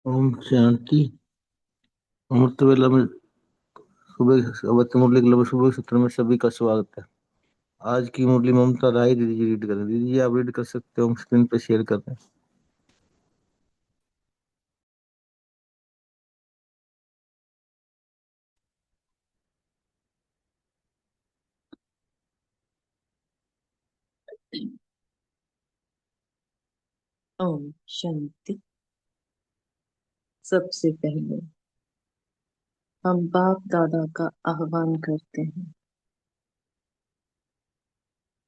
ओम शांति। अमृत वेला में सुबह अवत्य मुरली क्लब सुबह सत्र में सभी का स्वागत है। आज की मुरली ममता राय दीदी जी रीड करें। दीदी जी आप रीड कर सकते हो, हम स्क्रीन पे शेयर कर रहे हैं। ओम शांति। सबसे पहले हम बाप दादा का आह्वान करते हैं।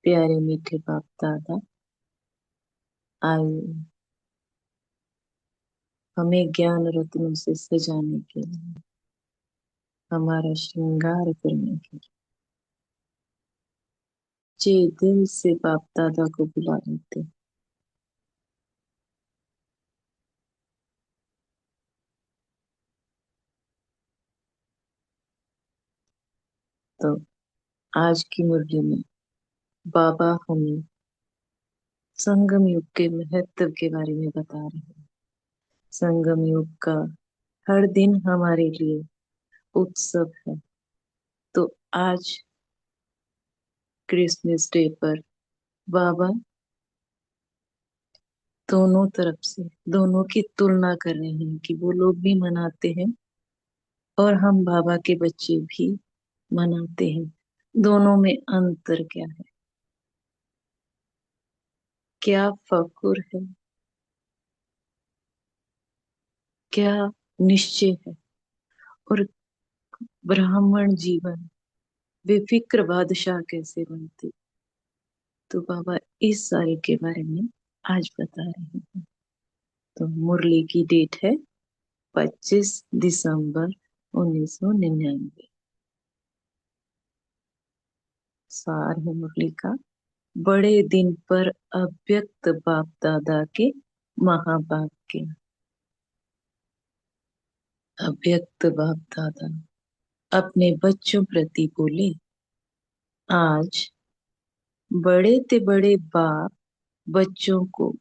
प्यारे मीठे बाप दादा, आइए हमें ज्ञान रत्नों से सजाने के लिए, हमारा श्रृंगार करने के लिए जे दिल से बाप दादा को बुला लेते हैं। तो आज की मुरली में बाबा हमें संगम युग के महत्व के बारे में बता रहे हैं। संगम युग का हर दिन हमारे लिए उत्सव है। तो आज क्रिसमस डे पर बाबा दोनों तरफ से दोनों की तुलना कर रहे हैं कि वो लोग भी मनाते हैं और हम बाबा के बच्चे भी मनाते हैं। दोनों में अंतर क्या है, क्या फखुर है, क्या निश्चय है, और ब्राह्मण जीवन बेफिक्र बादशाह कैसे बनते। तो बाबा इस सारे के बारे में आज बता रहे हैं। तो मुरली की डेट है 25 दिसंबर 1999। सार है मुरली का, बड़े दिन पर अव्यक्त बाप दादा के महावाक्य। अव्यक्त बाप दादा अपने बच्चों प्रति बोले, आज बड़े ते बड़े बाप बच्चों को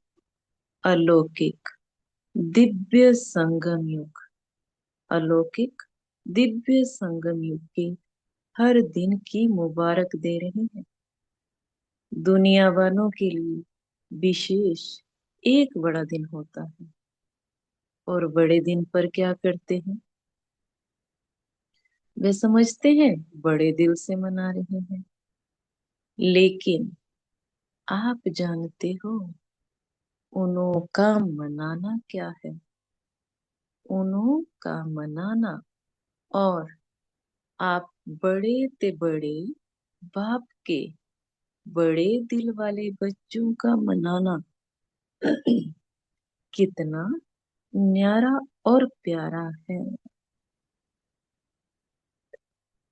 अलौकिक दिव्य संगम युग, अलौकिक दिव्य संगम युग के हर दिन की मुबारक दे रहे हैं। दुनिया वालों के लिए विशेष एक बड़ा दिन होता है, और बड़े दिन पर क्या करते हैं, वे समझते हैं बड़े दिल से मना रहे हैं। लेकिन आप जानते हो उन्हों का मनाना क्या है। उन्हों का मनाना और आप बड़े ते बड़े बाप के बड़े दिल वाले बच्चों का मनाना कितना न्यारा और प्यारा है।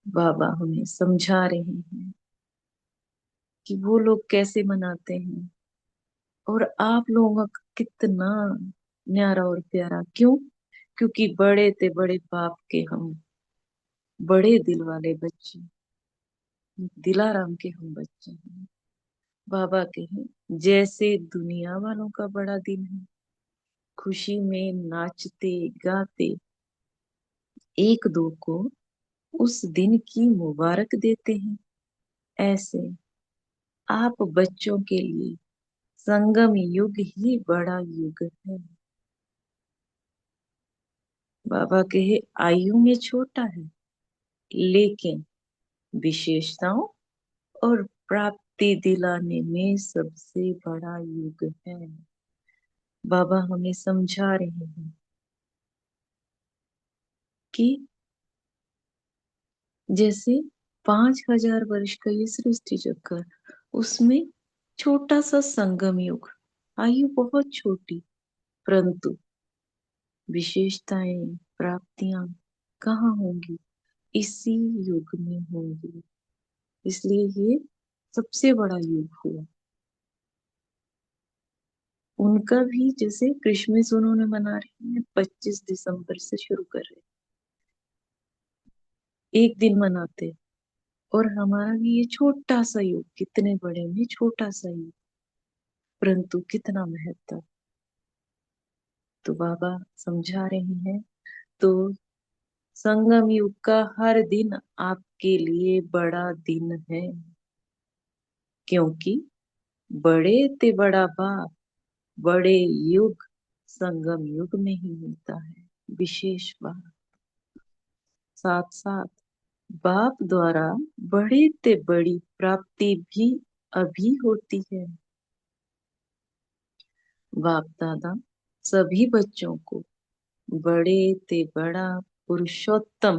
बाबा हमें समझा रहे हैं कि वो लोग कैसे मनाते हैं और आप लोगों का कितना न्यारा और प्यारा। क्यों? क्योंकि बड़े ते बड़े बाप के हम बड़े दिल वाले बच्चे, दिलाराम के हम बच्चे हैं। बाबा के हैं जैसे दुनिया वालों का बड़ा दिन है, खुशी में नाचते गाते एक दो को उस दिन की मुबारक देते हैं, ऐसे आप बच्चों के लिए संगम युग ही बड़ा युग है। बाबा कहे आयु में छोटा है, लेकिन विशेषताओं और प्राप्ति दिलाने में सबसे बड़ा युग है। बाबा हमें समझा रहे हैं कि जैसे 5000 वर्ष का ये सृष्टि चक्कर, उसमें छोटा सा संगम युग, आयु बहुत छोटी, परंतु विशेषताएं प्राप्तियां कहाँ होंगी, इसी युग में होंगी। इसलिए ये सबसे बड़ा युग हुआ। उनका भी जैसे क्रिसमस उन्होंने मना रहे हैं, 25 दिसंबर से शुरू कर रहे हैं, एक दिन मनाते। और हमारा भी ये छोटा सा युग, कितने बड़े में छोटा सा युग, परंतु कितना महत्व। तो बाबा समझा रहे हैं। तो संगम युग का हर दिन आपके लिए बड़ा दिन है, क्योंकि बड़े ते बड़ा बाप, बड़े युग संगम युग में ही मिलता है। विशेष बात, साथ साथ बाप द्वारा बड़े ते बड़ी प्राप्ति भी अभी होती है। बाप दादा सभी बच्चों को बड़े ते बड़ा पुरुषोत्तम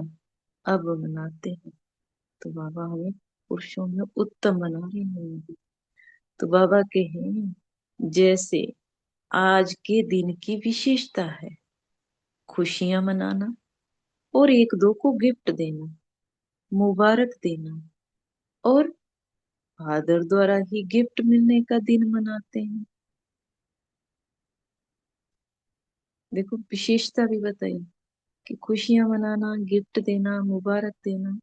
अब बनाते हैं। तो बाबा हमें पुरुषों में उत्तम बना रहे हैं। तो बाबा के हैं, जैसे आज के दिन की विशेषता है खुशियां मनाना और एक दो को गिफ्ट देना, मुबारक देना, और फादर द्वारा ही गिफ्ट मिलने का दिन मनाते हैं। देखो विशेषता भी बताई कि खुशियां मनाना, गिफ्ट देना, मुबारक देना,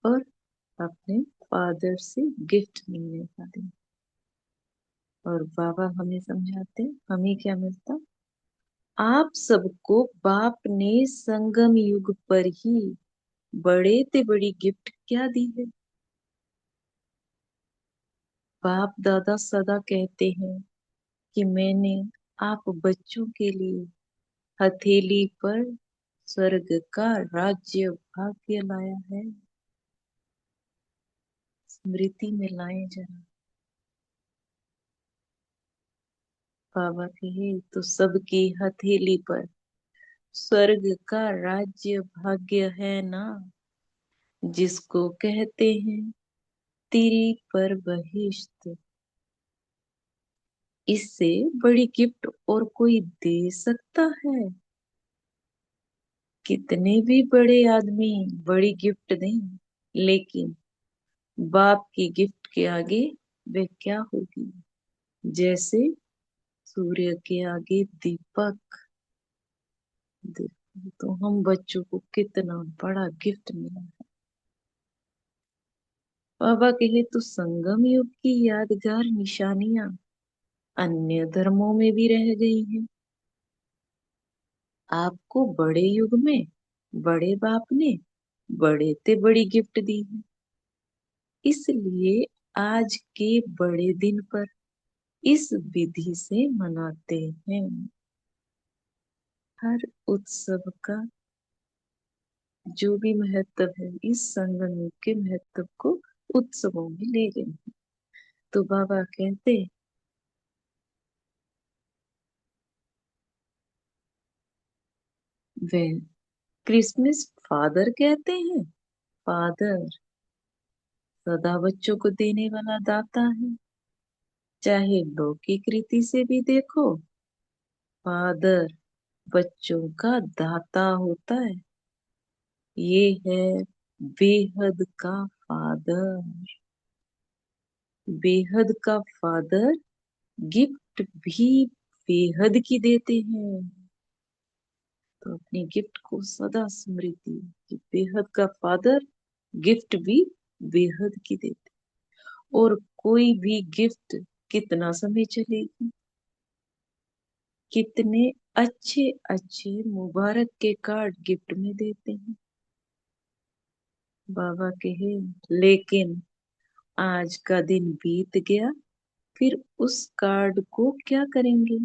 और अपने फादर से गिफ्ट मिलने का दिन। और बाबा हमें समझाते हमें क्या मिलता। आप सबको बाप ने संगम युग पर ही बड़े ते बड़ी गिफ्ट क्या दी है। बाप दादा सदा कहते हैं कि मैंने आप बच्चों के लिए हथेली पर स्वर्ग का राज्य भाग्य लाया है। स्मृति में लाए जरा। बाबा कहे तो सबकी हथेली पर स्वर्ग का राज्य भाग्य है ना, जिसको कहते हैं तिरी पर बहिश्त। इससे बड़ी गिफ्ट और कोई दे सकता है। कितने भी बड़े आदमी बड़ी गिफ्ट दें, लेकिन बाप की गिफ्ट के आगे वे क्या होगी। जैसे सूर्य के आगे दीपक। देखो तो हम बच्चों को कितना बड़ा गिफ्ट मिला है। बाबा कहे तो संगम युग की यादगार निशानियां अन्य धर्मों में भी रह गई हैं। आपको बड़े युग में बड़े बाप ने बड़े ते बड़ी गिफ्ट दी है। इसलिए आज के बड़े दिन पर इस विधि से मनाते हैं। हर उत्सव का जो भी महत्व है, इस संगम के महत्व को उत्सवों में ले गए हैं। तो बाबा कहते वे क्रिसमस फादर कहते हैं। फादर सदा बच्चों को देने वाला दाता है। चाहे लौकिक रीति से भी देखो, फादर बच्चों का दाता होता है। ये है बेहद का फादर। बेहद का फादर गिफ्ट भी बेहद की देते हैं। तो अपनी गिफ्ट को सदा स्मृति कि बेहद का फादर गिफ्ट भी बेहद की देते। और कोई भी गिफ्ट कितना समय चलेगी। कितने अच्छे अच्छे मुबारक के कार्ड गिफ्ट में देते हैं। बाबा कहे लेकिन आज का दिन बीत गया, फिर उस कार्ड को क्या करेंगे।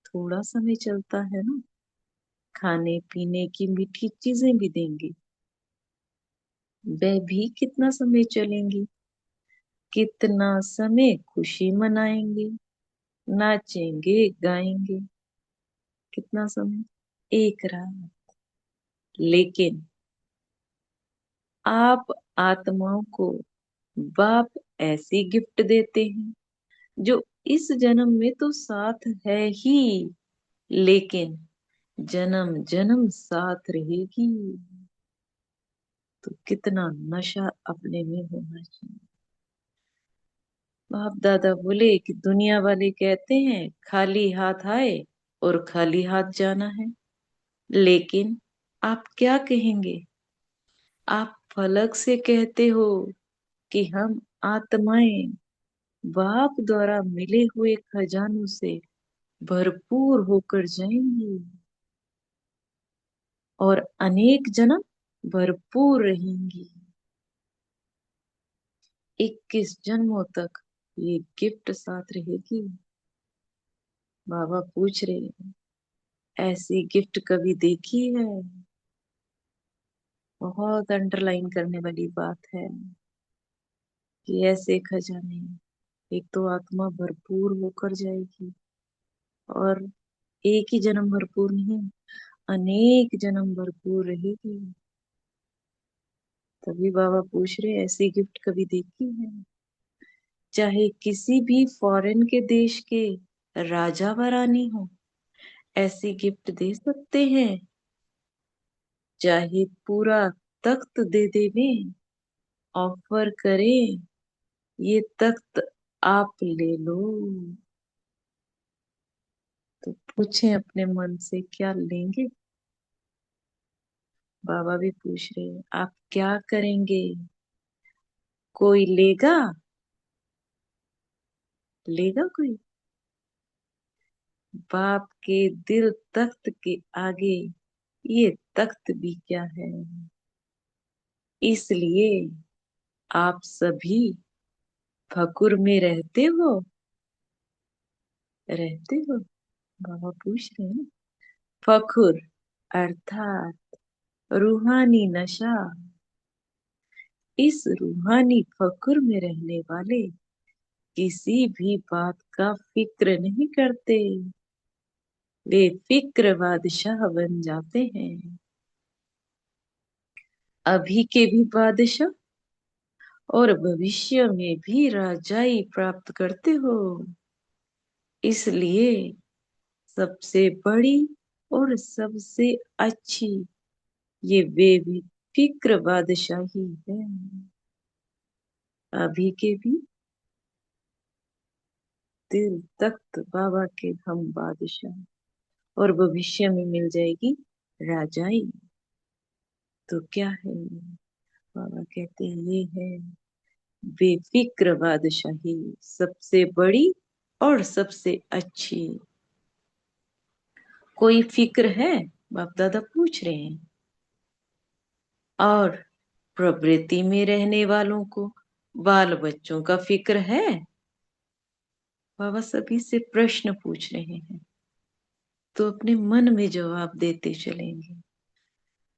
थोड़ा समय चलता है ना, खाने पीने की मीठी चीजें भी देंगे। वह भी कितना समय चलेंगी। कितना समय खुशी मनाएंगे, नाचेंगे गाएंगे। कितना समय, एक रात। लेकिन आप आत्माओं को बाप ऐसी गिफ्ट देते हैं जो इस जन्म में तो साथ है ही, लेकिन जन्म जन्म साथ रहेगी। तो कितना नशा अपने में होना चाहिए। बाप दादा बोले कि दुनिया वाले कहते हैं खाली हाथ आए और खाली हाथ जाना है, लेकिन आप क्या कहेंगे। आप फलक से कहते हो कि हम आत्माएं बाप द्वारा मिले हुए खजानों से भरपूर होकर जाएंगी और अनेक जन्म भरपूर रहेंगी। 21 जन्मों तक ये गिफ्ट साथ रहेगी। बाबा पूछ रहे हैं, ऐसी गिफ्ट कभी देखी है? बहुत अंडरलाइन करने वाली बात है कि ऐसे खजाने, एक तो आत्मा भरपूर होकर जाएगी और एक ही जन्म भरपूर नहीं, अनेक जन्म भरपूर रहेगी। तभी बाबा पूछ रहे, ऐसी गिफ्ट कभी देखी है? चाहे किसी भी फॉरेन के देश के राजा व रानी हो, ऐसी गिफ्ट दे सकते हैं। चाहे पूरा तख्त दे देवे, ऑफर करें, ये तख्त आप ले लो। तो पूछें अपने मन से, क्या लेंगे? बाबा भी पूछ रहे हैं, आप क्या करेंगे? कोई लेगा? लेगा कोई? बाप के दिल तख्त के आगे ये तख्त भी क्या है। इसलिए आप सभी फकुर में रहते हो। रहते हो? बाबा पूछ रहे हैं ना। फकुर अर्थात रूहानी नशा। इस रूहानी फकुर में रहने वाले किसी भी बात का फिक्र नहीं करते। वे फिक्र बादशाह बन जाते हैं। अभी के भी बादशाह और भविष्य में भी राजाई प्राप्त करते हो। इसलिए सबसे बड़ी और सबसे अच्छी ये बेफिक्र बादशाही है। अभी के भी दिल तख्त बाबा के हम बादशाह और भविष्य में मिल जाएगी राजाई। तो क्या है? बाबा कहते हैं ये है बेफिक्र बादशाही, सबसे बड़ी और सबसे अच्छी। कोई फिक्र है? बाप दादा पूछ रहे हैं। और प्रवृत्ति में रहने वालों को, बाल बच्चों का फिक्र है? बाबा सभी से प्रश्न पूछ रहे हैं, तो अपने मन में जवाब देते चलेंगे।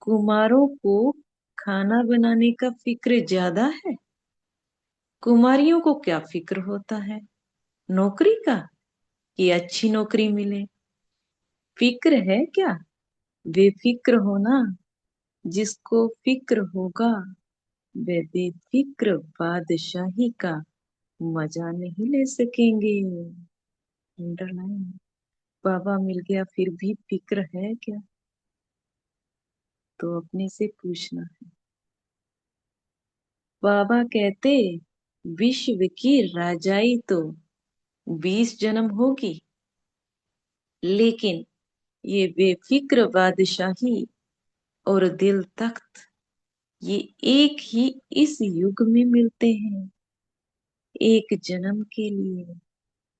कुमारों को खाना बनाने का फिक्र ज्यादा है। कुमारियों को क्या फिक्र होता है? नौकरी का, कि अच्छी नौकरी मिले। फिक्र है क्या? बेफिक्र होना। जिसको फिक्र होगा वे बेफिक्र बादशाही का मजा नहीं ले सकेंगे। अंडरलाइन। बाबा मिल गया फिर भी फिक्र है क्या? तो अपने से पूछना है। बाबा कहते, विश्व की राजाई तो 20 जन्म होगी, लेकिन ये बेफिक्र बादशाही और दिल तख्त ये एक ही इस युग में मिलते हैं। एक जन्म के लिए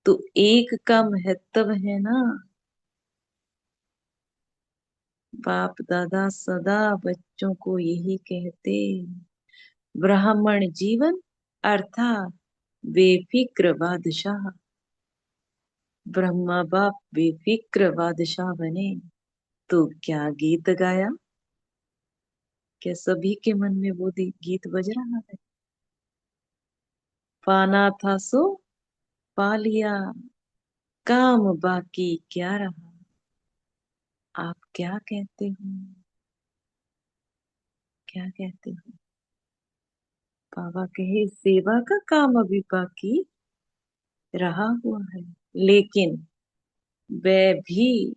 तो एक का महत्व है ना। बाप दादा सदा बच्चों को यही कहते, ब्राह्मण जीवन अर्थात बेफिक्र बादशाह। ब्रह्मा बाप बेफिक्र बादशाह बने तो क्या गीत गाया? क्या सभी के मन में वो गीत बज रहा है? पाना था सो पा लिया, काम बाकी क्या रहा। आप क्या कहते हो? क्या कहते हो? बाबा कहे, सेवा का काम अभी बाकी रहा हुआ है, लेकिन वह भी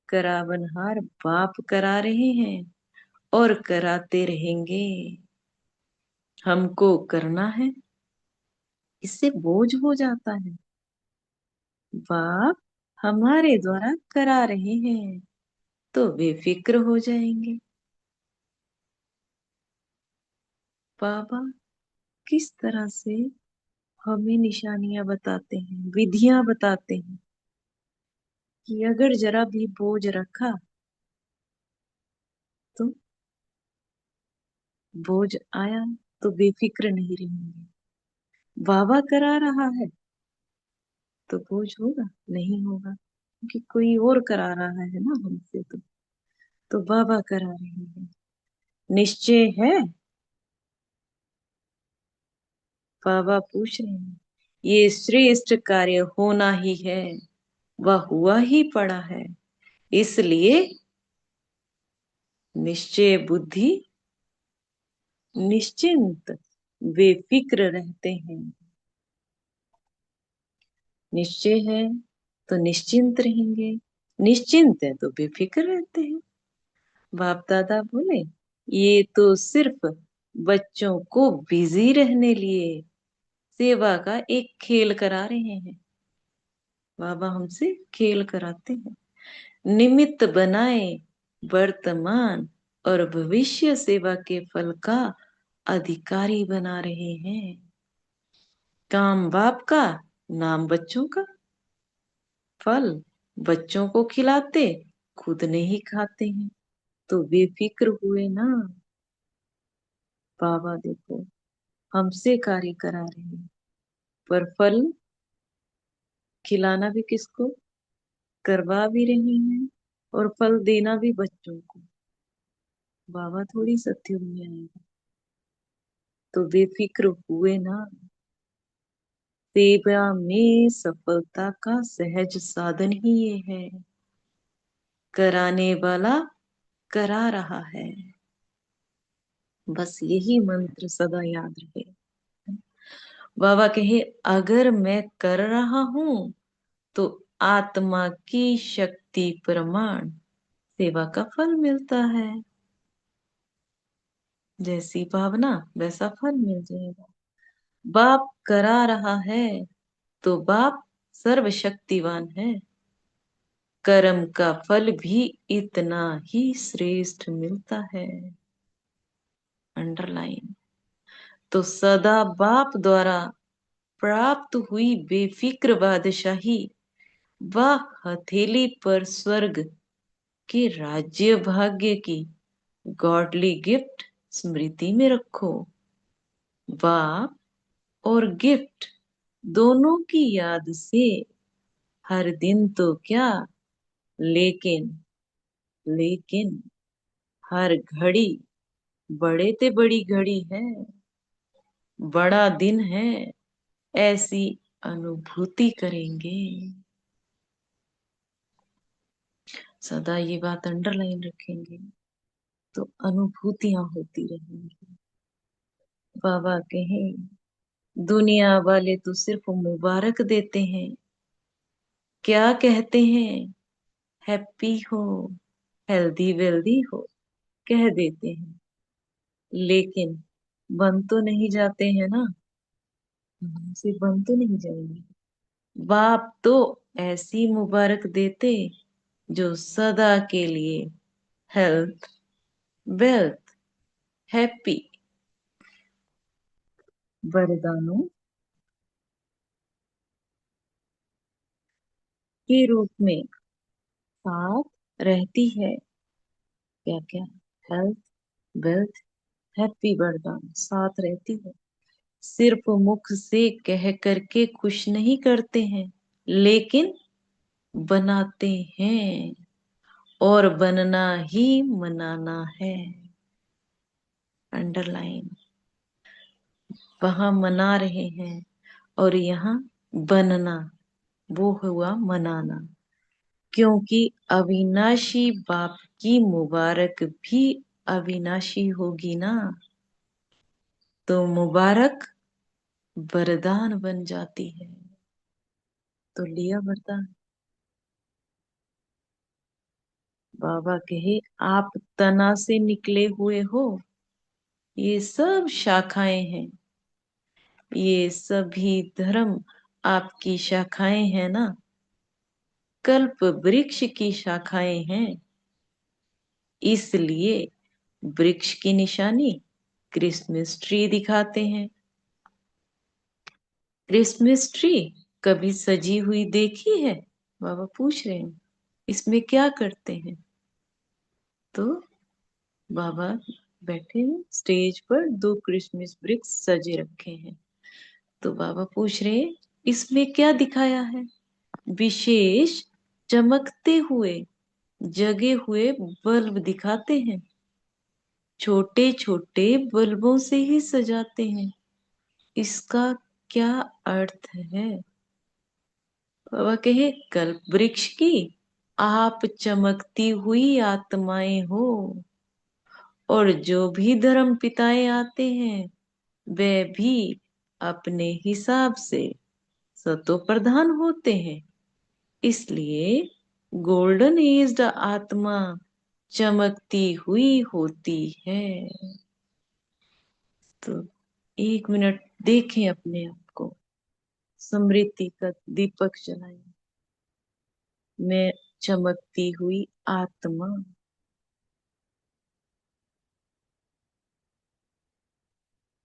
करावनहार बाप करा रहे हैं और कराते रहेंगे। हमको करना है, इससे बोझ हो जाता है। बाप हमारे द्वारा करा रहे हैं तो बेफिक्र हो जाएंगे। बाबा किस तरह से हमें निशानियां बताते हैं, विधियां बताते हैं। कि अगर जरा भी बोझ रखा तो बोझ आया तो बेफिक्र नहीं रहेंगे। बाबा करा रहा है तो बोझ होगा नहीं होगा, क्योंकि कोई और करा रहा है ना हमसे। तो बाबा करा रहे हैं। निश्चय है, बाबा पूछ रहे हैं, ये श्रेष्ठ कार्य होना ही है, वह हुआ ही पड़ा है। इसलिए निश्चय बुद्धि निश्चिंत बेफिक्र रहते हैं। निश्चय है तो निश्चिंत रहेंगे, निश्चिंत है तो बेफिक्र रहते हैं। बाप दादा बोले, ये तो सिर्फ बच्चों को बिजी रहने लिए सेवा का एक खेल करा रहे हैं। बाबा हमसे खेल कराते हैं, निमित्त बनाए वर्तमान और भविष्य सेवा के फल का अधिकारी बना रहे हैं। काम बाप का, नाम बच्चों का। फल बच्चों को खिलाते, खुद नहीं खाते हैं। तो बेफिक्र हुए ना। बाबा देखो हमसे कार्य करा रहे हैं, पर फल खिलाना भी किसको, करवा भी रहे हैं, और फल देना भी बच्चों को। बाबा थोड़ी सत्युग में आएगा। तो बेफिक्र हुए ना। सेवा में सफलता का सहज साधन ही ये है, कराने वाला करा रहा है। बस यही मंत्र सदा याद रहे। बाबा कहे, अगर मैं कर रहा हूं तो आत्मा की शक्ति प्रमाण सेवा का फल मिलता है। जैसी भावना वैसा फल मिल जाएगा। बाप करा रहा है तो बाप सर्वशक्तिवान है, कर्म का फल भी इतना ही श्रेष्ठ मिलता है। अंडरलाइन। तो सदा बाप द्वारा प्राप्त हुई बेफिक्र बादशाही व हथेली पर स्वर्ग के राज्य भाग्य की गॉडली गिफ्ट स्मृति में रखो। बाप और गिफ्ट दोनों की याद से हर दिन तो क्या, लेकिन लेकिन हर घड़ी बड़े ते बड़ी घड़ी है, बड़ा दिन है, ऐसी अनुभूति करेंगे। सदा ये बात अंडरलाइन रखेंगे तो अनुभूतियां होती रहेंगी। बाबा कहे, दुनिया वाले तो सिर्फ मुबारक देते हैं, क्या कहते हैं, हैप्पी हो, हेल्दी वेल्दी हो, कह देते हैं, लेकिन बन तो नहीं जाते हैं ना। से बन तो नहीं जाएंगे। बाप तो ऐसी मुबारक देते जो सदा के लिए हेल्थ, वेल्थ, हैप्पी वरदानों के रूप में साथ रहती है। क्या क्या, हेल्थ, वेल्थ, हैप्पी वरदान साथ रहती है। सिर्फ मुख से कह करके खुश नहीं करते हैं, लेकिन बनाते हैं, और बनना ही मनाना है। अंडरलाइन। वहां मना रहे हैं और यहाँ बनना, वो हुआ मनाना। क्योंकि अविनाशी बाप की मुबारक भी अविनाशी होगी ना, तो मुबारक वरदान बन जाती है। तो लिया वरदान। बाबा कहे, आप तना से निकले हुए हो, ये सब शाखाएं हैं, ये सभी धर्म आपकी शाखाएं हैं ना, कल्प वृक्ष की शाखाएं हैं। इसलिए वृक्ष की निशानी क्रिसमस ट्री दिखाते हैं। क्रिसमस ट्री कभी सजी हुई देखी है? बाबा पूछ रहे हैं। इसमें क्या करते हैं? तो बाबा बैठे हैं स्टेज पर, दो क्रिसमस वृक्ष सजे रखे हैं। तो बाबा पूछ रहे हैं, इसमें क्या दिखाया है? विशेष चमकते हुए, जगे हुए बल्ब दिखाते हैं। छोटे छोटे बल्बों से ही सजाते हैं। इसका क्या अर्थ है? बाबा कहे, कल्प वृक्ष की आप चमकती हुई आत्माएं हो, और जो भी धर्म पिताएं आते हैं वे भी अपने हिसाब से सतो प्रधान होते हैं। इसलिए गोल्डन एज्ड आत्मा चमकती हुई होती है। तो 1 मिनट देखें अपने आप को, स्मृति का दीपक जलाएं। मैं चमकती हुई आत्मा।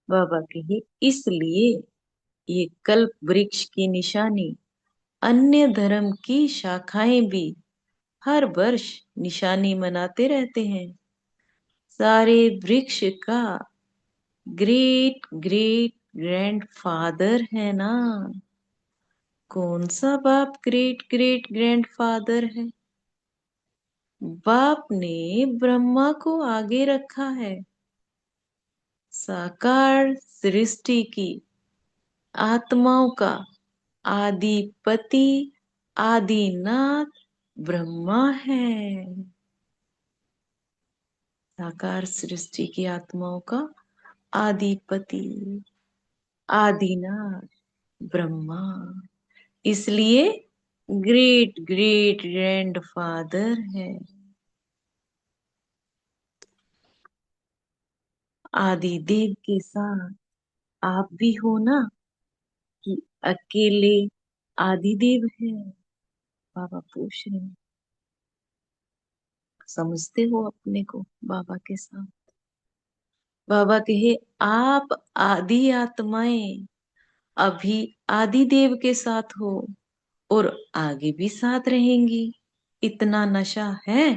बाबा कहे, इसलिए ये कल्प वृक्ष की निशानी अन्य धर्म की शाखाएं भी हर वर्ष निशानी मनाते रहते हैं। सारे वृक्ष का ग्रेट ग्रेट ग्रैंडफादर है ना। कौन सा बाप ग्रेट ग्रेट ग्रैंडफादर है? बाप ने ब्रह्मा को आगे रखा है। साकार सृष्टि की आत्माओं का आदिपति, आदिनाथ ब्रह्मा है। साकार सृष्टि की आत्माओं का आदिपति, आदिनाथ ब्रह्मा, इसलिए ग्रेट ग्रेट ग्रैंडफादर है। आदिदेव के साथ आप भी हो ना, कि अकेले आदिदेव है? बाबा पूछ रहे हैं, समझते हो अपने को बाबा के साथ? बाबा कहे, आप आदि आत्माएं अभी आदिदेव के साथ हो और आगे भी साथ रहेंगी। इतना नशा है।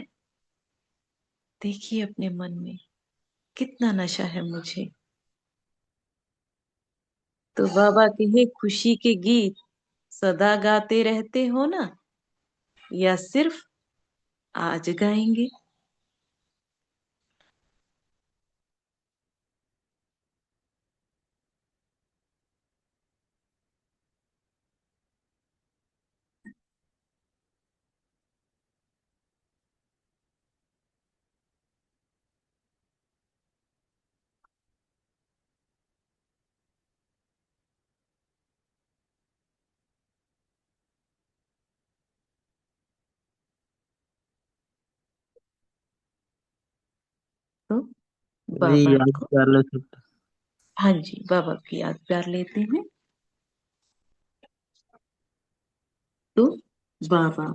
देखिए अपने मन में कितना नशा है मुझे। तो बाबा कहे, खुशी के गीत सदा गाते रहते हो ना, या सिर्फ आज गाएंगे? तो जी बाबा याद को, कर ले सकते। हाँ जी, बाबा की याद प्यार लेते हैं। तो बाबा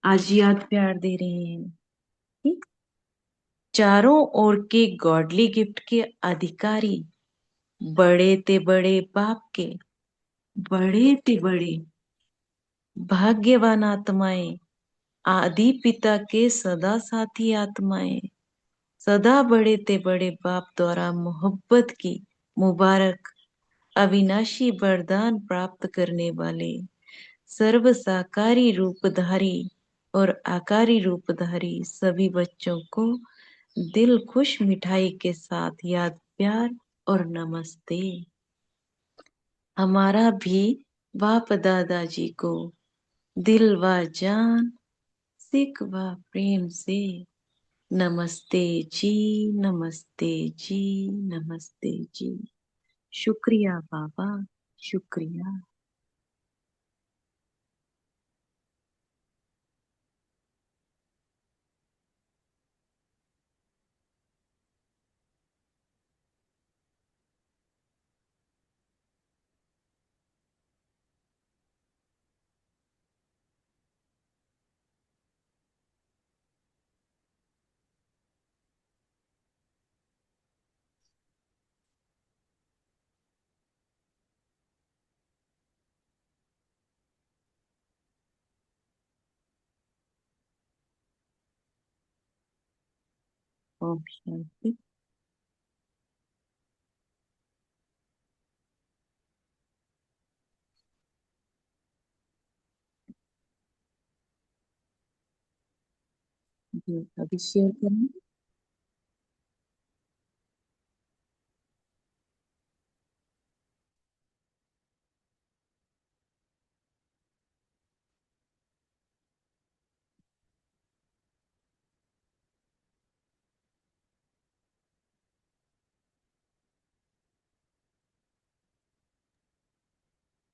आज याद प्यार दे रहे हैं, ठीक? चारों ओर के गॉडली गिफ्ट के अधिकारी, बड़े ते बड़े बाप के, बड़े ते बड़े भाग्यवान आत्माएं, आदि पिता के सदा साथी आत्माएं, सदा बड़े ते बड़े बाप द्वारा मोहब्बत की मुबारक अविनाशी वरदान प्राप्त करने वाले सर्व साकारी रूपधारी और आकारी रूपधारी सभी बच्चों को दिल खुश मिठाई के साथ याद प्यार और नमस्ते। हमारा भी बाप दादाजी को दिल व जान, सिक व प्रेम से नमस्ते जी, नमस्ते जी, नमस्ते जी। शुक्रिया बाबा, शुक्रिया। ओम शांति। जी अभी शेयर करें।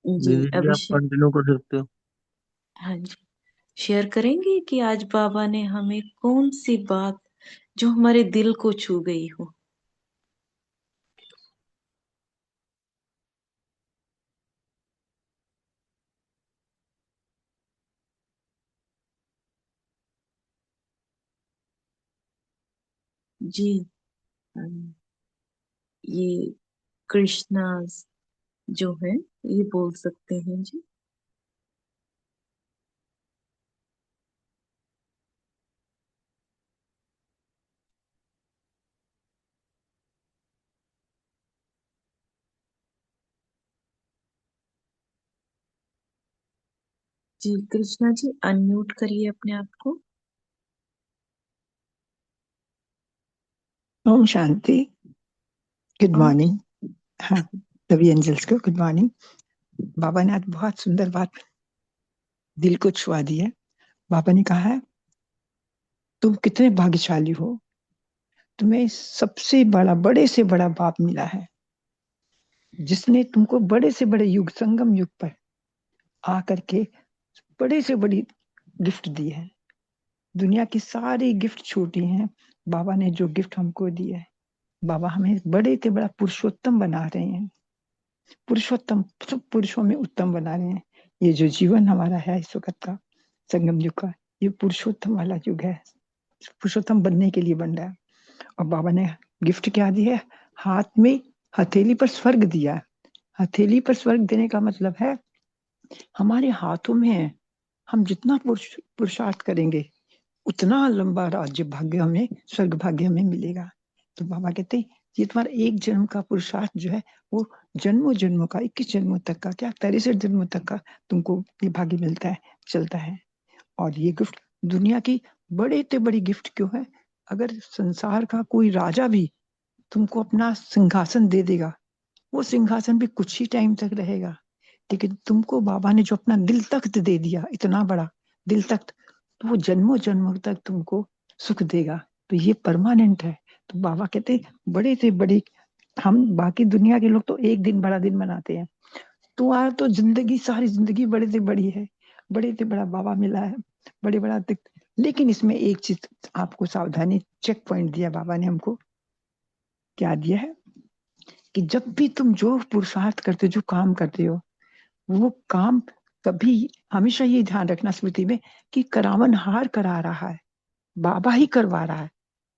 जी दीदी जी अभी आप शेयर। कंटिन्यू कर सकते हो। हाँ जी, शेयर करेंगे कि आज बाबा ने हमें कौन सी बात जो हमारे दिल को छू गई हो। जी ये कृष्णा जो है ये बोल सकते हैं जी। जी कृष्णा जी अनम्यूट करिए अपने आप को। ओम शांति। गुड ओम। मॉर्निंग। हाँ, सभी एंजल्स को गुड मॉर्निंग। बाबा ने आज बहुत सुंदर बात दिल को छुआ दी है। बाबा ने कहा है तुम कितने भाग्यशाली हो, तुम्हें सबसे बड़ा बड़े से बड़ा बाप मिला है जिसने तुमको बड़े से बड़े युग संगम युग पर आकर के बड़े से बड़ी गिफ्ट दी है। दुनिया की सारी गिफ्ट छोटी हैं, बाबा ने जो गिफ्ट हमको दी है, बाबा हमें बड़े से बड़ा पुरुषोत्तम बना रहे हैं। पुरुषोत्तम, सब पुरुषों में उत्तम बना रहे हैं। ये जो जीवन हमारा है इस वक्त का संगम युग का, ये पुरुषोत्तम वाला युग है। पुरुषोत्तम बनने के लिए बन रहा है। और बाबा ने गिफ्ट क्या दी है? हाथ में हथेली पर स्वर्ग दिया है। हथेली पर स्वर्ग देने का मतलब है हमारे हाथों में है। हम जितना पुरुषार्थ करेंगे उतना लंबा राज्य भाग्य हमें, स्वर्ग भाग्य हमें मिलेगा। तो बाबा कहते हैं ये तुम्हारा एक जन्म का पुरुषार्थ जो है वो जन्मों जन्मों का, 21 जन्मों तक का, क्या 63 जन्मों तक का तुमको ये भाग्य मिलता है, चलता है। और ये गिफ्ट दुनिया की बड़े से बड़ी गिफ्ट क्यों है? अगर संसार का कोई राजा भी तुमको अपना सिंहासन दे देगा, वो सिंहासन भी कुछ ही टाइम तक रहेगा। लेकिन तुमको बाबा ने जो अपना दिल तख्त दे दिया, इतना बड़ा दिल तख्त, तो वो जन्मों जन्मों तक तुमको सुख देगा। तो ये परमानेंट है। तो बाबा कहते हैं बड़े से बड़ी, हम बाकी दुनिया के लोग तो एक दिन बड़ा दिन मनाते हैं, तुम्हारा तो जिंदगी, सारी जिंदगी बड़े से बड़ी है। बड़े से बड़ा बाबा मिला है, बड़े बड़ा लेकिन इसमें एक चीज आपको सावधानी, चेक पॉइंट दिया बाबा ने हमको। क्या दिया है कि जब भी तुम जो पुरुषार्थ करते हो, जो काम करते हो, वो काम कभी, हमेशा ये ध्यान रखना स्मृति में कि करावन हार करा रहा है, बाबा ही करवा रहा है।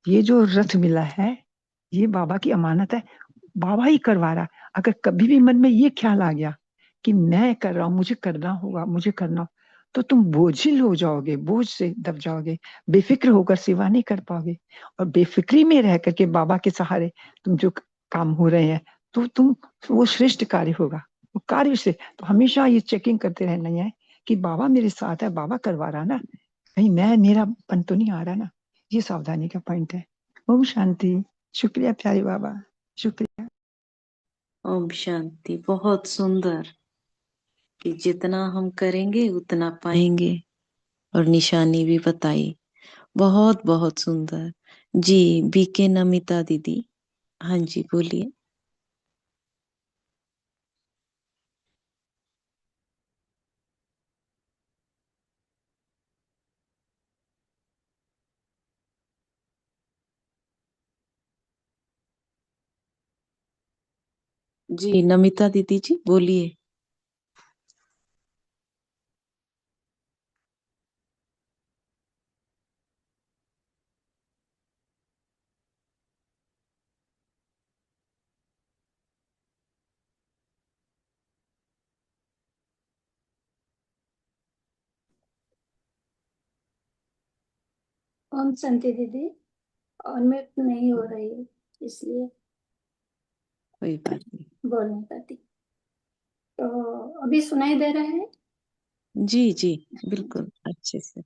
ये जो रथ मिला है ये बाबा की अमानत है, बाबा ही करवा रहा है। अगर कभी भी मन में ये ख्याल आ गया कि मैं कर रहा हूं, मुझे करना होगा, मुझे करना हो, तो तुम बोझिल हो जाओगे, बोझ से दब जाओगे, बेफिक्र होकर सेवा नहीं कर पाओगे। और बेफिक्री में रह करके बाबा के सहारे तुम जो काम हो रहे हैं, तो तुम, वो श्रेष्ठ कार्य होगा, वो कार्य से। तो हमेशा ये चेकिंग करते रहना है कि बाबा मेरे साथ है, बाबा करवा रहा ना, कहीं मैं, मेरा पन तो नहीं आ रहा ना। ये सावधानी का पॉइंट है। ओम शांति। शुक्रिया प्यारे बाबा, शुक्रिया। ओम शांति। बहुत सुंदर कि जितना हम करेंगे उतना पाएंगे, और निशानी भी बताई। बहुत बहुत सुंदर। जी बीके नमिता दीदी। हाँ जी बोलिए। जी नमिता दीदी जी बोलिए। ओम शांति दीदी। अनम्यूट नहीं हो रही है, इसलिए कोई बात नहीं। बोल नहीं पाती। तो अभी सुनाई दे रहा है? जी जी, बिल्कुल अच्छे से।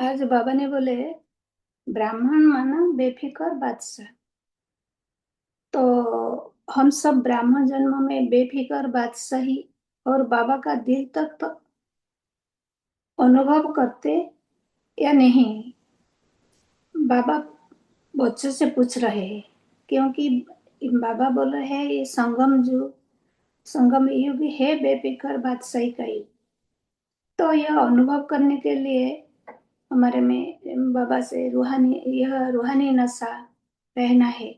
आज बाबा ने बोले ब्राह्मण माना बेफिकर बादशाह। तो हम सब ब्राह्मण जन्म में बेफिकर बादशाही और बाबा का दिल तक तो अनुभव करते या नहीं? बाबा बच्चों से पूछ रहे हैं, क्योंकि बाबा बोल रहे हैं ये संगम युग है, बेफिकर बादशाही का युग। तो यह अनुभव करने के लिए हमारे में बाबा से यह रूहानी नशा रहना है।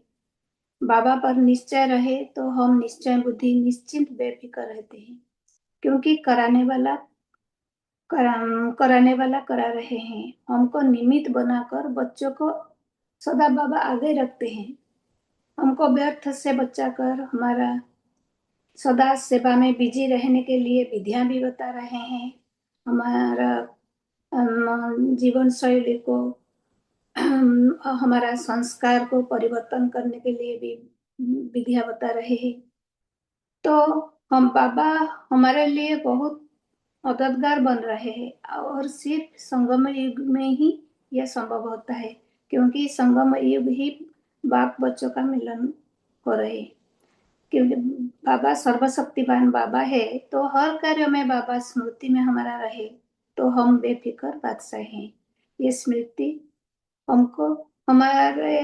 बाबा पर निश्चय रहे तो हम निश्चय बुद्धि निश्चिंत बेफिक्र रहते हैं, क्योंकि कराने वाला करा रहे हैं। हमको निमित्त बनाकर बच्चों को सदा बाबा आगे रखते हैं। हमको व्यर्थ से बचाकर हमारा सदा सेवा में बिजी रहने के लिए विधियां भी बता रहे हैं। हमारा जीवन शैली को हमारा संस्कार को परिवर्तन करने के लिए भी विधियां बता रहे हैं। तो हम बाबा हमारे लिए बहुत मददगार बन रहे हैं, और सिर्फ संगम युग में ही यह संभव होता है, क्योंकि संगम युग ही बाप बच्चों का मिलन हो रहे हैं। क्योंकि बाबा सर्वशक्तिवान बाबा है, तो हर कार्य में बाबा स्मृति में हमारा रहे, तो हम बेफिक्र बादशाह हैं। ये स्मृति हमको हमारे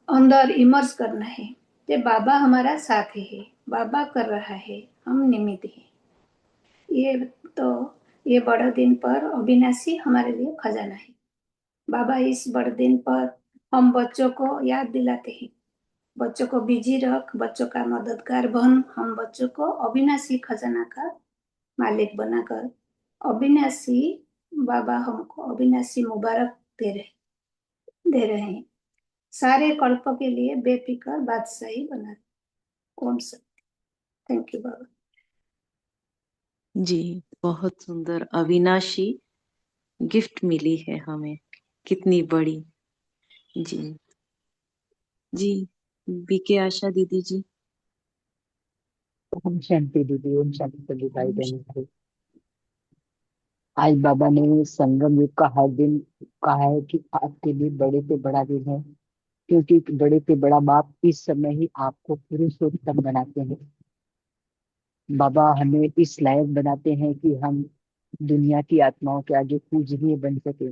अंदर इमर्ज करना है कि बाबा हमारा साथ है, बाबा कर रहा है, हम निमित्त हैं। ये तो ये बड़े दिन पर अविनाशी हमारे लिए खजाना है। बाबा इस बड़े दिन पर हम बच्चों को याद दिलाते हैं, बच्चों को बिजी रख, बच्चों का मददगार बन। हम बच्चों को अविनाशी खजाना का मालिक बनाकर अविनाशी बाबा हमको अविनाशी मुबारक दे रहे हैं। सारे कल्पों के लिए बेफिक्र बादशाही बना। ओम सत्य। थैंक यू बाबा। जी, बहुत सुंदर अविनाशी गिफ्ट मिली है हमें, कितनी बड़ी। जी जी, बीके आशा दीदी जी। ओम शांति दीदी, ओम शांति सभी भाई ओम बहनों को। आज बाबा ने संगम युग का हर दिन कहा है कि आपके लिए बड़े से बड़ा दिन है, क्योंकि बड़े से बड़ा बाप इस समय ही आपको पुरुषोत्तम बनाते हैं। बाबा हमें इस लायक बनाते हैं कि हम दुनिया की आत्माओं के आगे पूजनीय बन सके।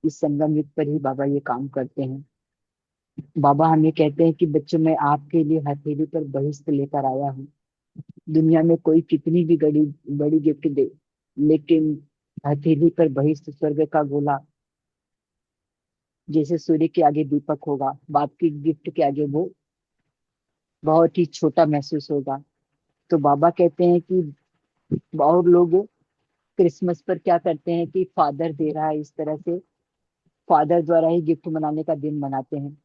इस संगम युग पर ही बाबा ये काम करते हैं। बाबा हमें कहते हैं कि बच्चों, मैं आपके लिए हथेली पर बहिष्ठ लेकर आया हूँ। दुनिया में कोई कितनी भी बड़ी बड़ी गिफ्ट दे, लेकिन हथेली पर बहिष्ठ स्वर्ग का गोला जैसे सूर्य के आगे दीपक होगा, बाप की गिफ्ट के आगे वो बहुत ही छोटा महसूस होगा। तो बाबा कहते हैं कि बहुत लोग क्रिसमस पर क्या करते हैं कि फादर दे रहा है, इस तरह से फादर द्वारा ही गिफ्ट मनाने का दिन मनाते हैं।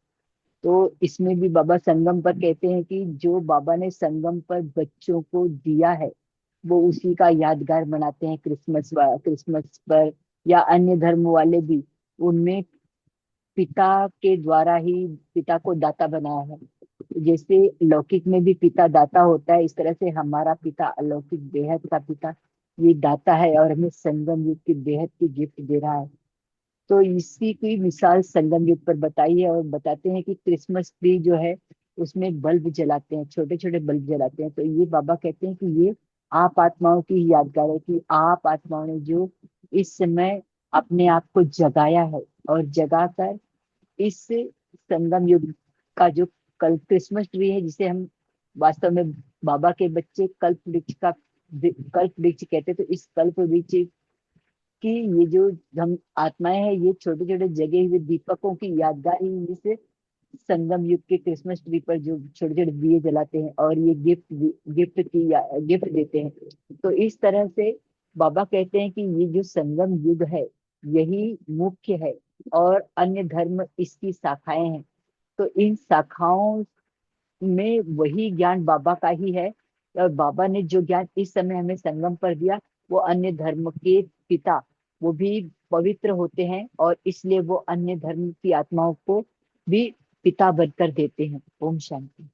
तो इसमें भी बाबा संगम पर कहते हैं कि जो बाबा ने संगम पर बच्चों को दिया है, वो उसी का यादगार मनाते हैं क्रिसमस पर। या अन्य धर्म वाले भी, उनमें पिता के द्वारा ही पिता को दाता बनाया है। जैसे लौकिक में भी पिता दाता होता है, इस तरह से हमारा पिता अलौकिक बेहद का पिता ये दाता है, और हमें संगम युग की बेहद की गिफ्ट दे रहा है। तो इसी की मिसाल संगम युग पर बताई है, और बताते हैं कि क्रिसमस ट्री जो है उसमें बल्ब जलाते हैं, छोटे छोटे बल्ब जलाते हैं। तो ये बाबा कहते हैं कि ये आप आत्माओं की यादगार है, कि आप आत्माओं ने जो इस समय अपने आप को जगाया है, और जगाकर इस संगम युग का जो कल क्रिसमस ट्री है, जिसे हम वास्तव में बाबा के बच्चे कल्प वृक्ष कहते हैं। तो इस कल्प वृक्ष कि ये जो हम आत्माएं हैं, ये छोटे छोटे जगे हुए दीपकों की यादगार ही इस संगम युग के क्रिसमस ट्री पर जो छोटे छोटे दिए जलाते हैं, और ये गिफ्ट देते हैं। तो इस तरह से बाबा कहते हैं कि ये जो संगम युग है यही मुख्य है, और अन्य धर्म इसकी शाखाएं हैं। तो इन शाखाओं में वही ज्ञान बाबा का ही है, और बाबा ने जो ज्ञान इस समय हमें संगम पर दिया, वो अन्य धर्म के पिता वो भी पवित्र होते हैं और इसलिए वो अन्य धर्म की आत्माओं को भी पिता बनकर देते हैं। ओम शांति।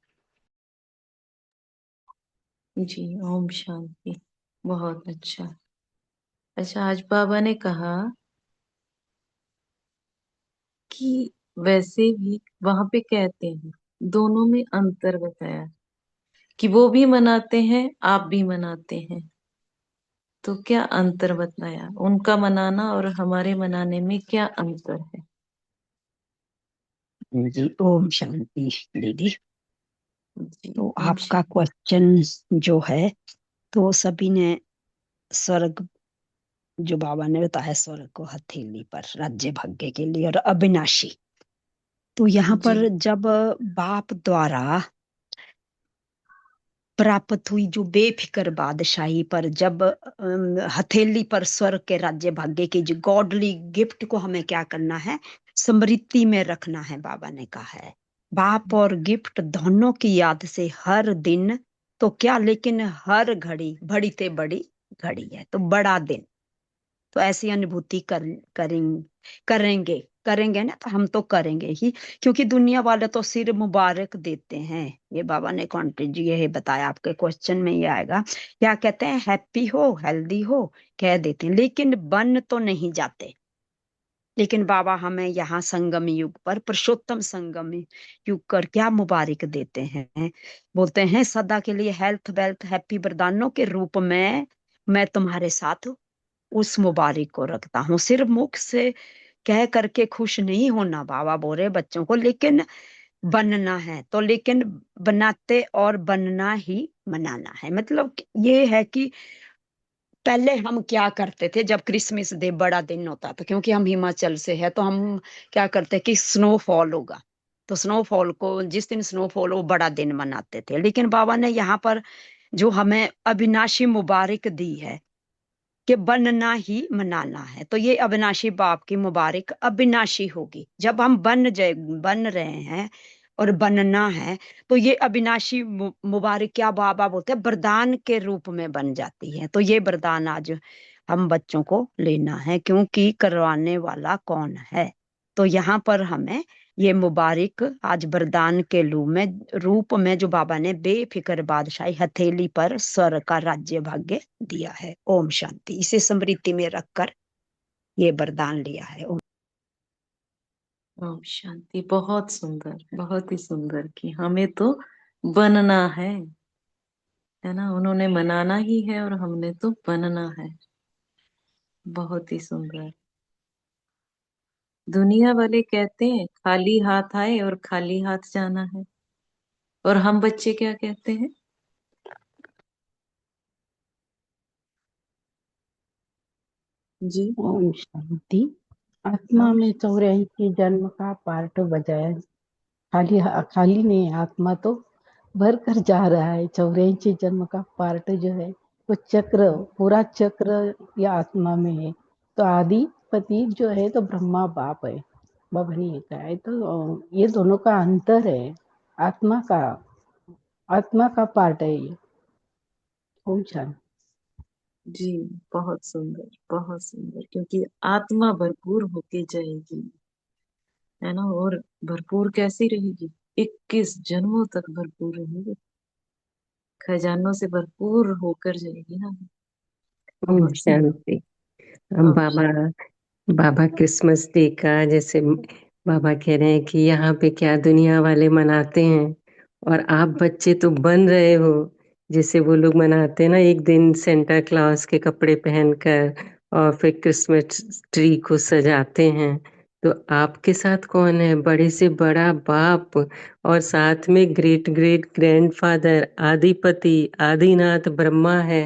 जी, ओम शांति। बहुत अच्छा। अच्छा, आज बाबा ने कहा कि वैसे भी वहां पे कहते हैं, दोनों में अंतर बताया कि वो भी मनाते हैं, आप भी मनाते हैं। तो क्या अंतर बताया, उनका मनाना और हमारे मनाने में क्या अंतर है? जी ओम शांति दीदी। जी, तो ओम आपका शांति। क्वेश्चन जो है, तो सभी ने स्वर्ग, जो बाबा ने बताया स्वर्ग को हथेली पर राज्य भाग्य के लिए और अविनाशी। तो यहाँ जी पर जब बाप द्वारा प्राप्त हुई जो बेफिक्र बादशाही पर, जब हथेली पर स्वर्ग के राज्य भाग्य की जो गॉडली गिफ्ट को हमें क्या करना है, स्मृति में रखना है। बाबा ने कहा है बाप और गिफ्ट दोनों की याद से हर दिन, तो क्या लेकिन हर घड़ी बड़ी ते बड़ी घड़ी है, तो बड़ा दिन। तो ऐसी अनुभूति करेंगे करेंगे ना, तो हम तो करेंगे ही, क्योंकि दुनिया वाले तो सिर मुबारक देते हैं। ये बाबा ने कॉन्टेंट ये बताया, आपके क्वेश्चन में ये आएगा, क्या कहते हैं, हैप्पी हो हेल्दी हो कह देते हैं, लेकिन बन तो नहीं जाते। लेकिन बाबा हमें यहाँ संगम युग पर, पुरुषोत्तम संगम युग कर क्या मुबारक देते हैं, बोलते हैं सदा के लिए हेल्थ वेल्थ हैप्पी वरदानों के रूप में मैं तुम्हारे साथ उस मुबारक को रखता हूँ। सिर्फ मुख से कह करके खुश नहीं होना, बाबा बोल रहे बच्चों को, लेकिन बनना है तो, लेकिन बनाते और बनना ही मनाना है। मतलब ये है कि पहले हम क्या करते थे, जब क्रिसमस डे बड़ा दिन होता था, क्योंकि हम हिमाचल से है, तो हम क्या करते कि स्नोफॉल होगा, तो स्नोफॉल को, जिस दिन स्नोफॉल हो बड़ा दिन मनाते थे। लेकिन बाबा ने यहाँ पर जो हमें अविनाशी मुबारक दी है कि बनना ही मनाना है, तो ये अविनाशी बाप की मुबारक अविनाशी होगी। जब हम बन रहे हैं और बनना है, तो ये अविनाशी मुबारक क्या बाबा बोलते हैं, वरदान के रूप में बन जाती है। तो ये वरदान आज हम बच्चों को लेना है, क्योंकि करवाने वाला कौन है। तो यहाँ पर हमें ये मुबारक आज वरदान के रूप में जो बाबा ने बेफिक्र बादशाही हथेली पर स्वर का राज्य भाग्य दिया है। ओम शांति। इसे स्मृति में रखकर ये वरदान लिया है। ओम ओम शांति। बहुत सुंदर, बहुत ही सुंदर कि हमें तो बनना है ना, उन्होंने मनाना ही है और हमने तो बनना है। बहुत ही सुंदर। दुनिया वाले कहते हैं खाली हाथ आए और खाली हाथ जाना है, और हम बच्चे क्या कहते हैं? जी। ओम शांति। आत्मा हम। में 84 जन्म का पार्ट बजाया, खाली खाली नहीं, आत्मा तो भर कर जा रहा है। 84 जन्म का पार्ट जो है वो चक्र, पूरा चक्र या आत्मा में है। तो आदिपति जो है तो ब्रह्मा बाप है, बाबा ने ये कहा है। तो ये दोनों का अंतर है, आत्मा का, आत्मा का पार्ट है ये। ओम शांति। जी, बहुत सुंदर, बहुत सुंदर, क्योंकि आत्मा भरपूर होके जाएगी, है ना, और भरपूर कैसी रहेगी? 21 जन्मों तक भरपूर रहेगी, खजानों से भरपूर होकर जाएगी ना। ओम बहुत सुंदर। शांति। हम ओम बाबा बाबा क्रिसमस डे का, जैसे बाबा कह रहे हैं कि यहाँ पे क्या दुनिया वाले मनाते हैं और आप बच्चे तो बन रहे हो, जैसे वो लोग मनाते हैं ना, एक दिन सेंटा क्लॉज के कपड़े पहनकर और फिर क्रिसमस ट्री को सजाते हैं। तो आपके साथ कौन है, बड़े से बड़ा बाप और साथ में ग्रेट ग्रेट ग्रैंडफादर आदिपति आदिनाथ ब्रह्मा है,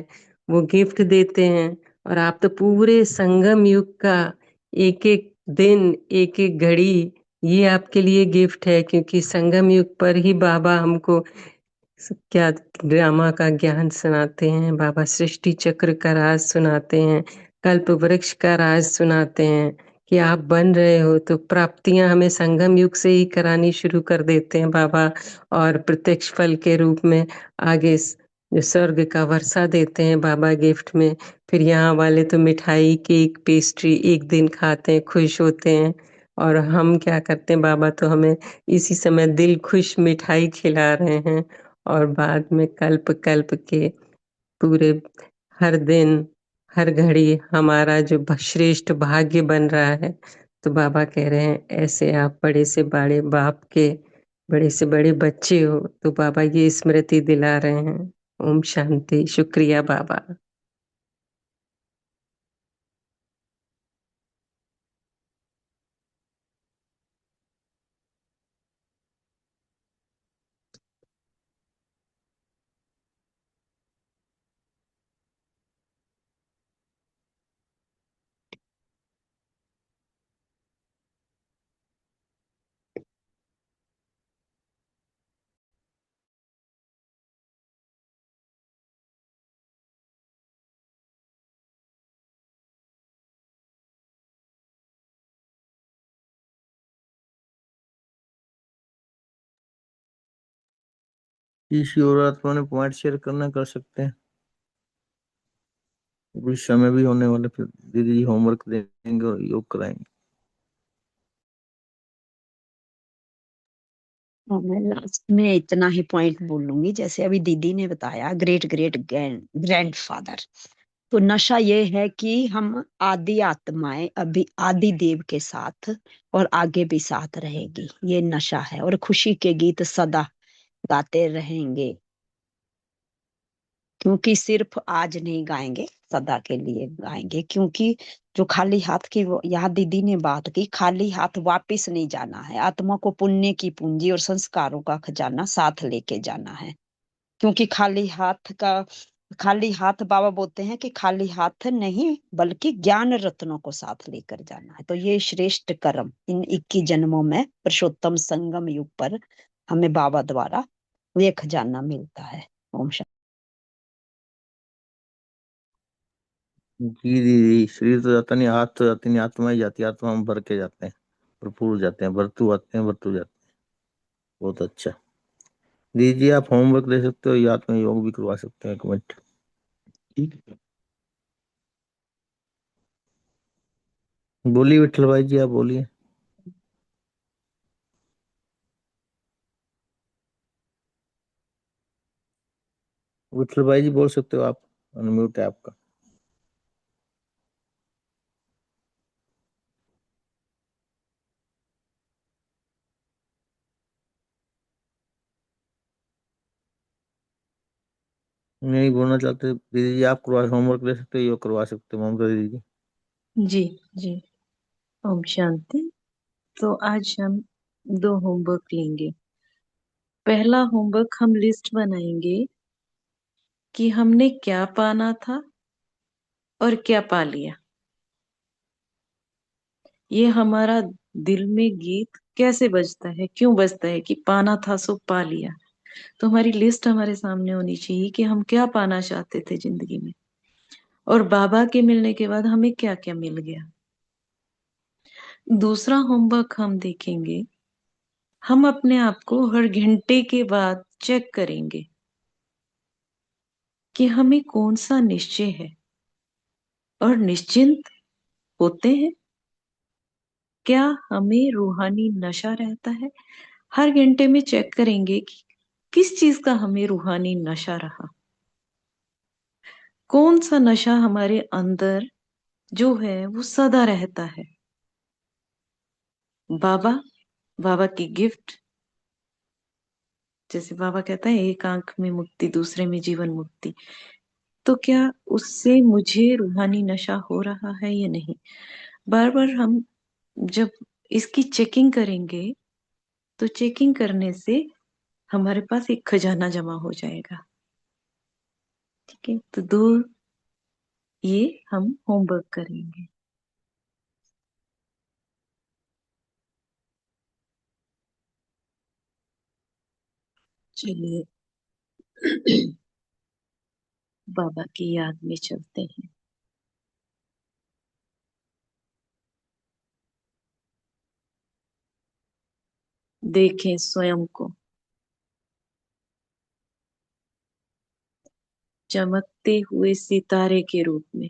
वो गिफ्ट देते हैं। और आप तो पूरे संगम युग का एक एक दिन एक एक घड़ी, ये आपके लिए गिफ्ट है, क्योंकि संगम युग पर ही बाबा हमको क्या ड्रामा का ज्ञान सुनाते हैं, बाबा सृष्टि चक्र का राज सुनाते हैं, कल्प वृक्ष का राज सुनाते हैं कि आप बन रहे हो। तो प्राप्तियां हमें संगम युग से ही करानी शुरू कर देते हैं बाबा, और प्रत्यक्ष फल के रूप में आगे जो स्वर्ग का वर्षा देते हैं बाबा गिफ्ट में। फिर यहाँ वाले तो मिठाई, केक, पेस्ट्री एक दिन खाते हैं, खुश होते हैं। और हम क्या करते हैं, बाबा तो हमें इसी समय दिल खुश मिठाई खिला रहे हैं। और बाद में कल्प कल्प के पूरे हर दिन, हर घड़ी हमारा जो श्रेष्ठ भाग्य बन रहा है। तो बाबा कह रहे हैं ऐसे आप बड़े से बड़े बाप के बड़े से बड़े बच्चे हो। तो बाबा ये स्मृति दिला रहे हैं। ओम शांति। शुक्रिया बाबा। किसी और आत्मा ने पॉइंट शेयर करना कर सकते हैं। कुछ समय भी होने वाले, फिर दीदी जी होमवर्क देंगे और योग कराएंगे। मैं लास्ट में इतना ही पॉइंट बोलूंगी, जैसे अभी दीदी ने बताया ग्रेट ग्रेट ग्रैंडफादर। तो नशा ये है कि हम आदि आत्माएं अभी आदि देव के साथ और आगे भी साथ रहेगी, ये नशा है। और खुशी के गीत सदा गाते रहेंगे, क्योंकि सिर्फ आज नहीं गाएंगे, सदा के लिए गाएंगे। क्योंकि जो खाली हाथ की, यहाँ दीदी ने बात की, खाली हाथ वापिस नहीं जाना है। आत्मा को पुण्य की पूंजी और संस्कारों का खजाना साथ लेके जाना है। क्योंकि खाली हाथ बाबा बोलते हैं कि खाली हाथ नहीं बल्कि ज्ञान रत्नों को साथ लेकर जाना है। तो ये श्रेष्ठ कर्म इन 21 जन्मों में पुरुषोत्तम संगम युग पर हमें बाबा द्वारा ये खजाना मिलता है। ओम शांति। जी दीदी, शरीर तो जाता नहीं, हाथ तो जाती नहीं, आत्मा ही जाती है। आत्मा हम भर के जाते हैं, भरपूर हो जाते हैं, भरतू आते हैं, भरतू जाते हैं। बहुत अच्छा। दीदी जी आप होमवर्क दे सकते हो, या में योग भी करवा सकते हैं, एक मिनट। ठीक है, बोलिए विठल भाई जी, आप बोलिए। विठल भाई जी बोल सकते हो आप, अनम्यूट है आपका। नहीं बोलना चाहते दीदी जी, आप करवा होमवर्क दे सकते हो, योग करवा सकते हो ममता दीदी जी। जी जी। ओम शांति। तो आज हम 2 होमवर्क लेंगे। पहला होमवर्क हम लिस्ट बनाएंगे कि हमने क्या पाना था और क्या पा लिया। ये हमारा दिल में गीत कैसे बजता है, क्यों बजता है कि पाना था सो पा लिया। तो हमारी लिस्ट हमारे सामने होनी चाहिए कि हम क्या पाना चाहते थे जिंदगी में, और बाबा के मिलने के बाद हमें क्या क्या मिल गया। दूसरा होमवर्क हम देखेंगे, हम अपने आप को हर घंटे के बाद चेक करेंगे कि हमें कौन सा निश्चय है और निश्चिंत होते हैं। क्या हमें रूहानी नशा रहता है? हर घंटे में चेक करेंगे कि किस चीज का हमें रूहानी नशा रहा, कौन सा नशा हमारे अंदर जो है वो सदा रहता है। बाबा, बाबा की गिफ्ट, जैसे बाबा कहता है एक आंख में मुक्ति दूसरे में जीवन मुक्ति। तो क्या उससे मुझे रूहानी नशा हो रहा है या नहीं? बार बार हम जब इसकी चेकिंग करेंगे तो चेकिंग करने से हमारे पास एक खजाना जमा हो जाएगा। ठीक है, तो 2 ये हम होमवर्क करेंगे। चलिए बाबा की याद में चलते हैं। देखें स्वयं को, चमकते हुए सितारे के रूप में।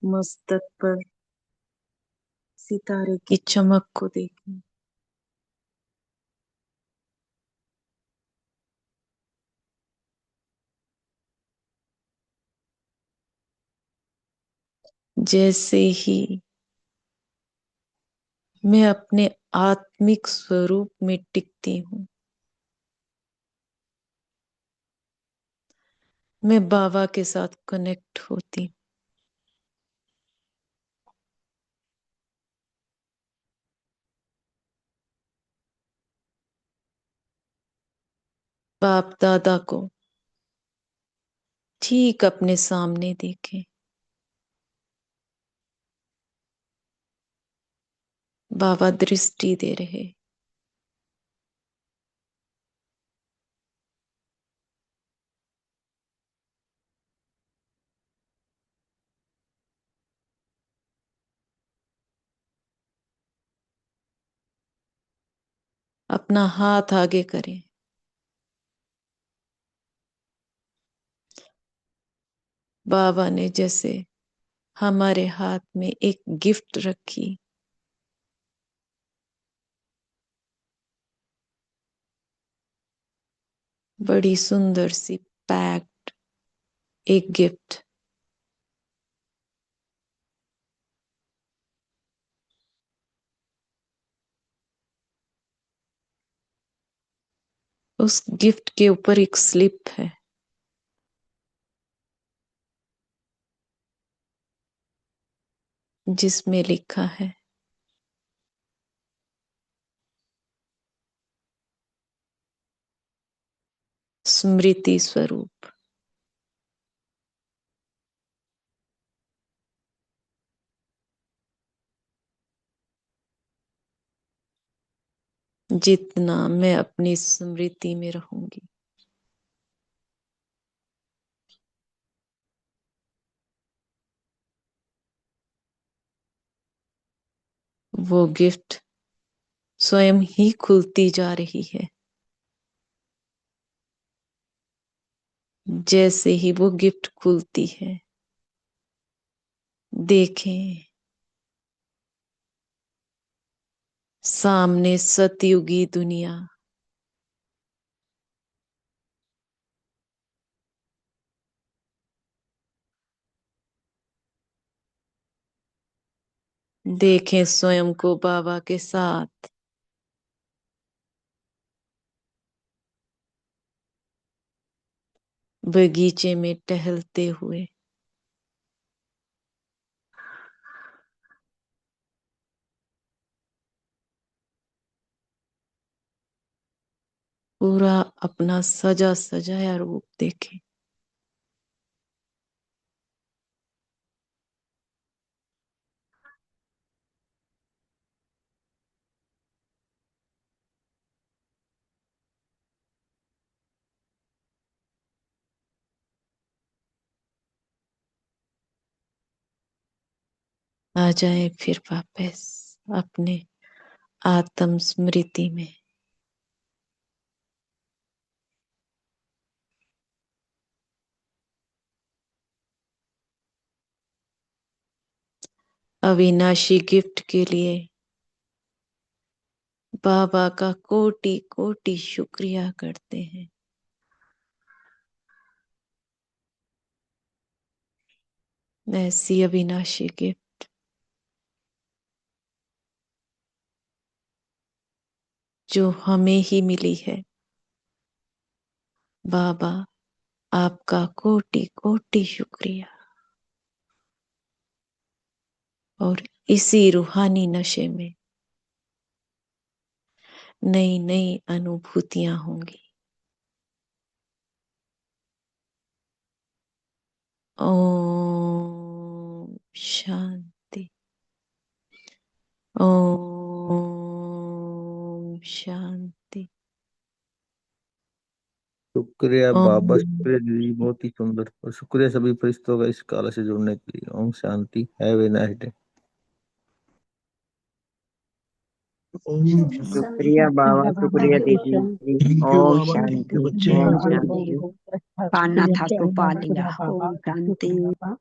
मस्तक पर सितारे की चमक को देखें। जैसे ही मैं अपने आत्मिक स्वरूप में टिकती हूँ, मैं बाबा के साथ कनेक्ट होती हूँ। बाप दादा को ठीक अपने सामने देखें। बाबा दृष्टि दे रहे। अपना हाथ आगे करें। बाबा ने जैसे हमारे हाथ में एक गिफ्ट रखी, बड़ी सुंदर सी पैक्ड एक गिफ्ट। उस गिफ्ट के ऊपर एक स्लिप है, जिसमें लिखा है स्मृति स्वरूप। जितना मैं अपनी स्मृति में रहूंगी, वो गिफ्ट स्वयं ही खुलती जा रही है। जैसे ही वो गिफ्ट खुलती है, देखें सामने सतयुगी दुनिया, देखें स्वयं को बाबा के साथ। बगीचे में टहलते हुए, पूरा अपना सजा सजाया रूप देखें। आ जाए फिर वापस अपने आत्म स्मृति में। अविनाशी गिफ्ट के लिए बाबा का कोटि कोटि शुक्रिया करते हैं। ऐसी अविनाशी गिफ्ट जो हमें ही मिली है। बाबा आपका कोटि कोटि शुक्रिया। और इसी रूहानी नशे में नई नई अनुभूतियां होंगी। ओम शांति। ओम शांति। शुक्रिया बाबा, ओम शुक्रिया दीदी, बहुत ही सुंदर। और शुक्रिया सभी फरिश्तों का इस काला से जुड़ने के लिए। ओम शांति। Have a nice day. ओम शांति। शुक्रिया बाबा, मेरा बाबा शुक्रिया बहुत दीदी। शांति। थैंक यू ओम बाबा, थैंक शांति, यू बच्चे। ओम बाबा ने शांति। बहुत अच्छा पाना था किया। तो पा शुक्रिया लिया। बाबा, ओम शांति। शुक्रिया बाबा।